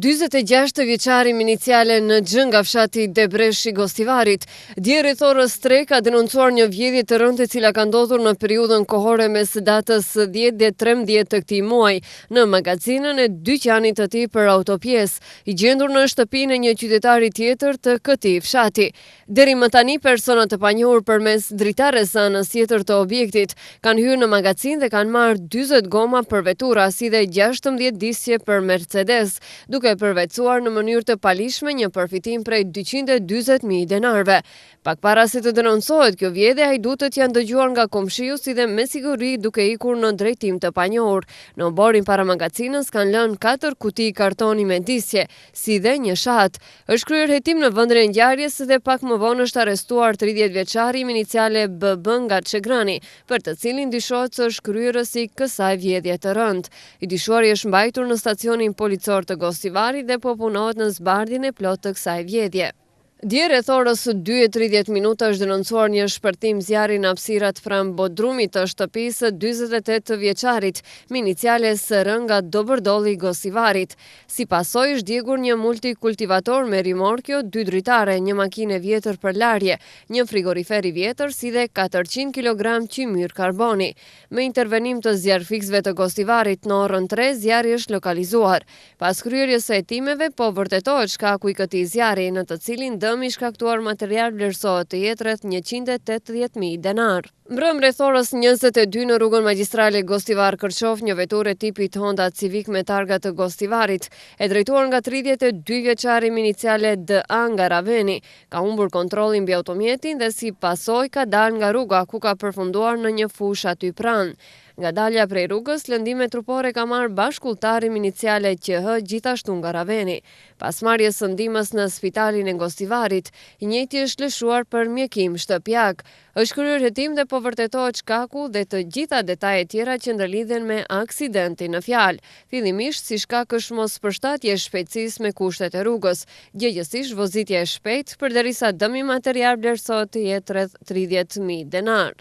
46 vjeçari iniciale në Xh nga fshati Debreshi i Gostivarit. Dje rreth orës 3 ka denoncuar një vjedhje të rëndë e cila ka ndodhur në periudhën kohore mes datës 10 dhe 13 të këtij muaji në magazinën e dyqanit të tij për autopjesë, i gjendur në shtëpinë e një qytetari tjetër të këtij fshati. Deri më tani persona të panjohur përmes dritares së anës tjetër të objektit kanë hyrë në magazinë dhe kanë marrë 40 goma për vetura si dhe 16 disje për Mercedes, duke përvetësuar në mënyrë të palishme një përfitim prej 240.000 denarve. Pak para se të denoncohet kjo vjedhje, hajdutët janë dëgjuar nga komshiu si dhe me siguri duke ikur në drejtim të panjohur. Në oborin para magazinës kanë lënë 4 kuti kartoni me disje, si dhe një shat. Është kryer hetim në vendin e ngjarjes dhe pak më vonë është arrestuar 30 vjeçari me iniciale BB nga Çegrani, për të cilin dyshohet se është kryerësi kësaj vjedhje të rëndë. I dyshuari është mbajtur në stacionin policor të Gostivarit dhe po punohet në zbardhjen e plotë të kësaj vjedhje. Dje rreth orës 2:30 është denoncuar një shpërthim zjarri në hapësirat pranë bodrumit të shtëpisë 48 vjeçarit me iniciale SR nga Dobërdolli i Gostivarit. Si pasojë është djegur një multikultivator me rimorkjo, 2 dritare, një makinë e vjetër për larje, një frigorifer i vjetër si dhe 400 kg qymyr karboni. Me intervenim të zjarrfiksëve të Gostivarit në orën 3 zjarri është lokalizuar. Pas kryerjes së hetimeve po vërtetohet shkaku i këtij zjarri, në të cilin dëmi shkaktuar material vlerësohet të jetë rreth 180.000 denar. Mbrëm rreth orës 22 në rrugën magjistrale Gostivar-Kërqov, një veturë e tipit Honda Civic me targa të Gostivarit, e drejtuar nga 32 vjeçari me iniciale DA nga Raveni, ka humbur kontrollin mbi automjetin dhe si pasojë ka dalë nga rruga ku ka përfunduar në një fushë aty pranë. Nga dalja prej rrugës, lëndime trupore ka marrë bashkëlltari me iniciale QH gjithashtu nga Raveni. Pas marrjes së ndihmës në spitalin e Gostivarit, i njëjti është lëshuar për mjekim shtëpiak. Është kryer hetim dhe po vërtetohet shkaku dhe të gjitha detajet tjera që ndërlidhen me aksidentin në fjalë. Fillimisht si shkak është mospërshtatje shpejtësisë me kushtet e rrugës, gjëgjësisht vozitje e shpejtë, përderisa dëmi material vlerësohet të jetë rreth 30.000 denar.